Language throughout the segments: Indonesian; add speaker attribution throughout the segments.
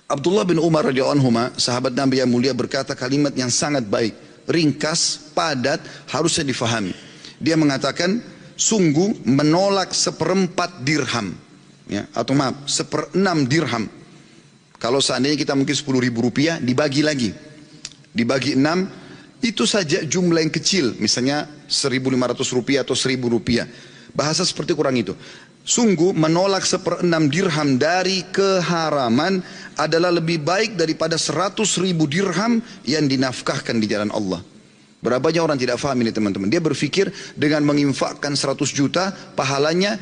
Speaker 1: Abdullah bin Umar radhiyallahu anhu, sahabat Nabi yang mulia, berkata kalimat yang sangat baik, ringkas, padat, harusnya difahami. Dia mengatakan, sungguh menolak 1/4 dirham, ya, atau maaf, 1/6 dirham. Kalau seandainya kita mungkin 10.000 rupiah, dibagi lagi, dibagi 6, itu saja jumlah yang kecil, misalnya 1.500 rupiah atau 1.000 rupiah. Bahasa seperti kurang itu. Sungguh menolak 1/6 dirham dari keharaman adalah lebih baik daripada 100.000 dirham yang dinafkahkan di jalan Allah. Berapa banyak orang tidak faham ini teman-teman. Dia berpikir dengan menginfakkan 100 juta pahalanya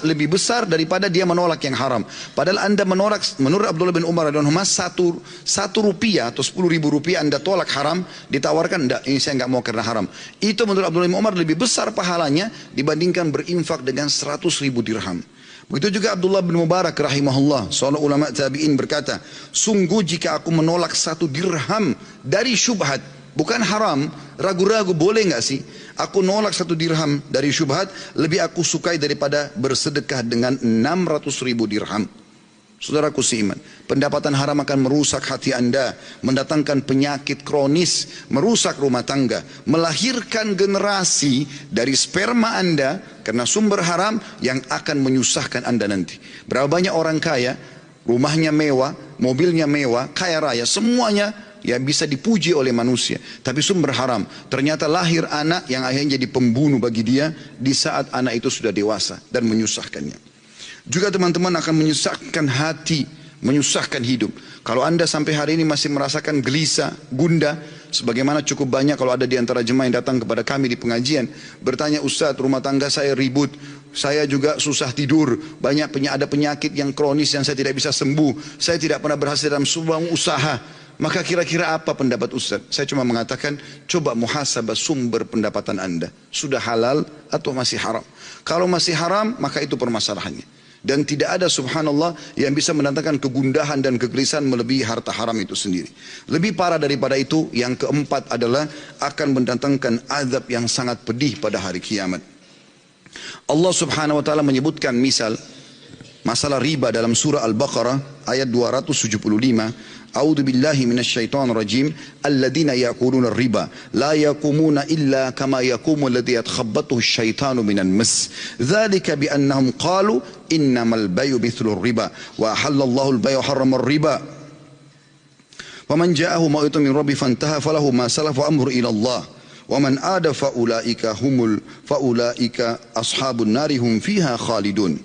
Speaker 1: lebih besar daripada dia menolak yang haram. Padahal anda menolak, menurut Abdullah bin Umar radhiyallahu anhu, satu rupiah atau 10.000 rupiah anda tolak haram, ditawarkan, enggak, ini saya enggak mau karena haram. Itu menurut Abdullah bin Umar lebih besar pahalanya dibandingkan berinfak dengan 100.000 dirham. Begitu juga Abdullah bin Mubarak rahimahullah, seorang ulama tabi'in, berkata, sungguh jika aku menolak 1 dirham dari syubhat, bukan haram, ragu-ragu boleh nggak sih, aku nolak 1 dirham dari syubhat, lebih aku sukai daripada bersedekah dengan 600.000 dirham. Saudaraku seiman, pendapatan haram akan merusak hati anda, mendatangkan penyakit kronis, merusak rumah tangga, melahirkan generasi dari sperma anda karena sumber haram yang akan menyusahkan anda nanti. Berapa banyak orang kaya, rumahnya mewah, mobilnya mewah, kaya raya, semuanya ya bisa dipuji oleh manusia, tapi sumber haram. Ternyata lahir anak yang akhirnya jadi pembunuh bagi dia di saat anak itu sudah dewasa dan menyusahkannya. Juga teman-teman akan menyusahkan hati, menyusahkan hidup. Kalau anda sampai hari ini masih merasakan gelisah, gundah, sebagaimana cukup banyak kalau ada di antara jemaah yang datang kepada kami di pengajian, bertanya, Ustaz, rumah tangga saya ribut, saya juga susah tidur, ada penyakit yang kronis yang saya tidak bisa sembuh, saya tidak pernah berhasil dalam sebuah usaha. Maka kira-kira apa pendapat Ustaz? Saya cuma mengatakan, coba muhasabah sumber pendapatan anda. Sudah halal atau masih haram? Kalau masih haram, maka itu permasalahannya. Dan tidak ada subhanallah yang bisa mendatangkan kegundahan dan kegelisahan melebihi harta haram itu sendiri. Lebih parah daripada itu, yang keempat adalah akan mendatangkan azab yang sangat pedih pada hari kiamat. Allah subhanahu wa ta'ala menyebutkan masalah riba dalam surah Al-Baqarah ayat 275. A'udzu billahi minasyaitonir rajim. Alladzina ya'kuluna riba la yaqumuna illa kama yaqumu alladzi yatakhabbathu asyaitanu minan mas. Dzalika bi annahum qalu innamal bay'u mithlu riba wa halallahu al-bay'a harrama ar-riba. Faman ja'ahu mau'izatun min rabbi fantaha falahu ma salafa amru ila Allah. Wa man ada faulaika ashabun nari hum fiha khalidun.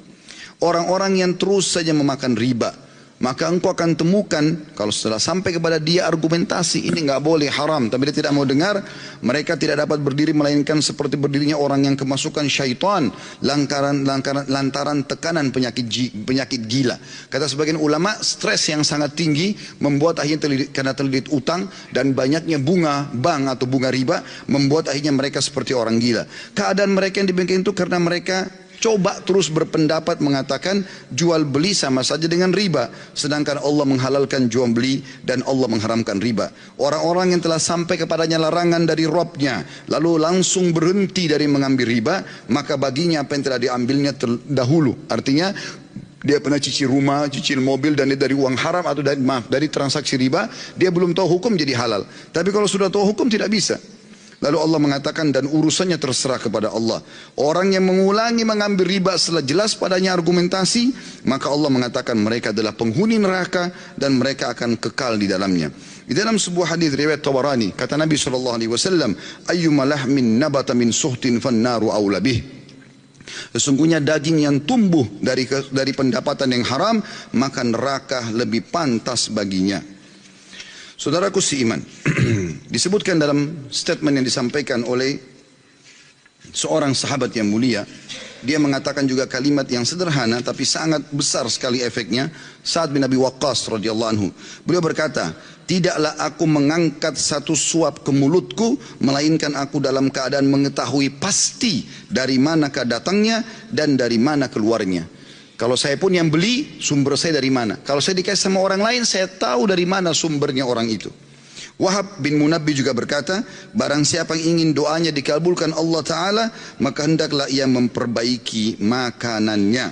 Speaker 1: Orang-orang yang terus saja memakan riba, maka engkau akan temukan kalau setelah sampai kepada dia argumentasi ini nggak boleh, haram, tapi dia tidak mau dengar, mereka tidak dapat berdiri melainkan seperti berdirinya orang yang kemasukan syaitan lantaran tekanan penyakit gila. Kata sebagian ulama, stres yang sangat tinggi membuat akhirnya karena terlilit utang dan banyaknya bunga bank atau bunga riba membuat akhirnya mereka seperti orang gila. Keadaan mereka yang demikian itu karena mereka coba terus berpendapat mengatakan jual beli sama saja dengan riba, sedangkan Allah menghalalkan jual beli dan Allah mengharamkan riba. Orang-orang yang telah sampai kepadanya larangan dari Rabbnya lalu langsung berhenti dari mengambil riba, maka baginya apa yang telah diambilnya terdahulu. Artinya dia pernah cicil rumah, cicil mobil, dan dia dari uang haram atau dari transaksi riba, dia belum tahu hukum jadi halal. Tapi kalau sudah tahu hukum tidak bisa. Lalu Allah mengatakan, dan urusannya terserah kepada Allah. Orang yang mengulangi mengambil riba setelah jelas padanya argumentasi, maka Allah mengatakan mereka adalah penghuni neraka dan mereka akan kekal di dalamnya. Di dalam sebuah hadis riwayat Tabarani, kata Nabi SAW, ayyuma lahmin nabata min suhtin fannaru awla bih. Sesungguhnya daging yang tumbuh dari pendapatan yang haram, maka neraka lebih pantas baginya. Saudaraku seiman, disebutkan dalam statement yang disampaikan oleh seorang sahabat yang mulia, dia mengatakan juga kalimat yang sederhana tapi sangat besar sekali efeknya. Sa'ad bin Abi Waqqas radhiyallahu anhu, beliau berkata, tidaklah aku mengangkat satu suap ke mulutku melainkan aku dalam keadaan mengetahui pasti dari manakah datangnya dan dari mana keluarnya. Kalau saya pun yang beli, sumber saya dari mana? Kalau saya dikasih sama orang lain, saya tahu dari mana sumbernya orang itu. Wahab bin Munabbi juga berkata, barang siapa yang ingin doanya dikabulkan Allah Ta'ala, maka hendaklah ia memperbaiki makanannya.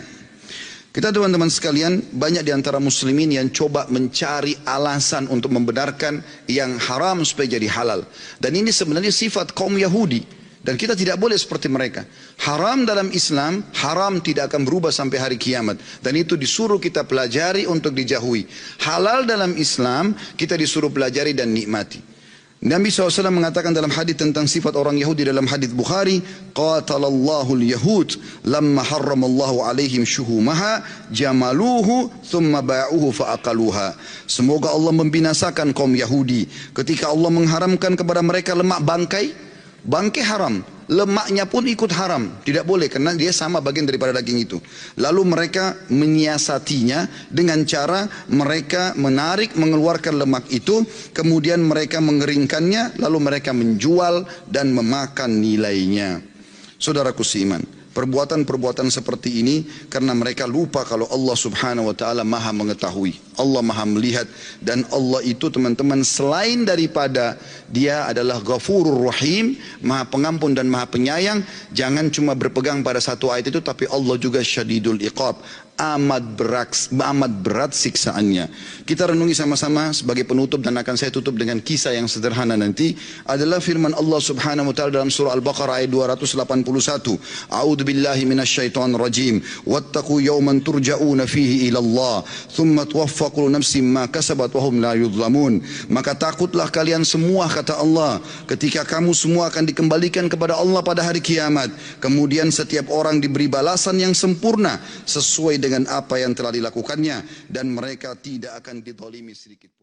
Speaker 1: Kita teman-teman sekalian, banyak di antara muslimin yang coba mencari alasan untuk membenarkan yang haram supaya jadi halal. Dan ini sebenarnya sifat kaum Yahudi. Dan kita tidak boleh seperti mereka. Haram dalam Islam, haram tidak akan berubah sampai hari kiamat. Dan itu disuruh kita pelajari untuk dijauhi. Halal dalam Islam, kita disuruh pelajari dan nikmati. Nabi SAW mengatakan dalam hadis tentang sifat orang Yahudi dalam hadis Bukhari, qatalallahu al-yahud lamma harramallahu alaihim syuhumaha jamaluhu thumma ba'uhu fa'aqaluha. Semoga Allah membinasakan kaum Yahudi ketika Allah mengharamkan kepada mereka lemak bangkai. Bangkai haram, lemaknya pun ikut haram, tidak boleh karena dia sama bagian daripada daging itu. Lalu mereka menyiasatinya dengan cara mereka menarik, mengeluarkan lemak itu, kemudian mereka mengeringkannya, lalu mereka menjual dan memakan nilainya. Saudaraku seiman, perbuatan-perbuatan seperti ini karena mereka lupa kalau Allah Subhanahu wa taala Maha mengetahui, Allah Maha melihat, dan Allah itu teman-teman selain daripada Dia adalah Ghafurur Rahim, Maha Pengampun dan Maha Penyayang, jangan cuma berpegang pada satu ayat itu, tapi Allah juga Syadidul Iqab, amat berat siksaannya. Kita renungi sama-sama sebagai penutup, dan akan saya tutup dengan kisah yang sederhana nanti, adalah firman Allah Subhanahu wa taala dalam surah Al-Baqarah ayat 281. A'udzu billahi minasyaitonir rajim. Wattaqu yawman turja'una fihi ila Allah, thumma tuwaffa kullu nafsin ma kasabat wa hum la yudhlamun. Maka takutlah kalian semua, kata Allah, ketika kamu semua akan dikembalikan kepada Allah pada hari kiamat. Kemudian setiap orang diberi balasan yang sempurna sesuai dengan apa yang telah dilakukannya, dan mereka tidak akan dizalimi sedikit.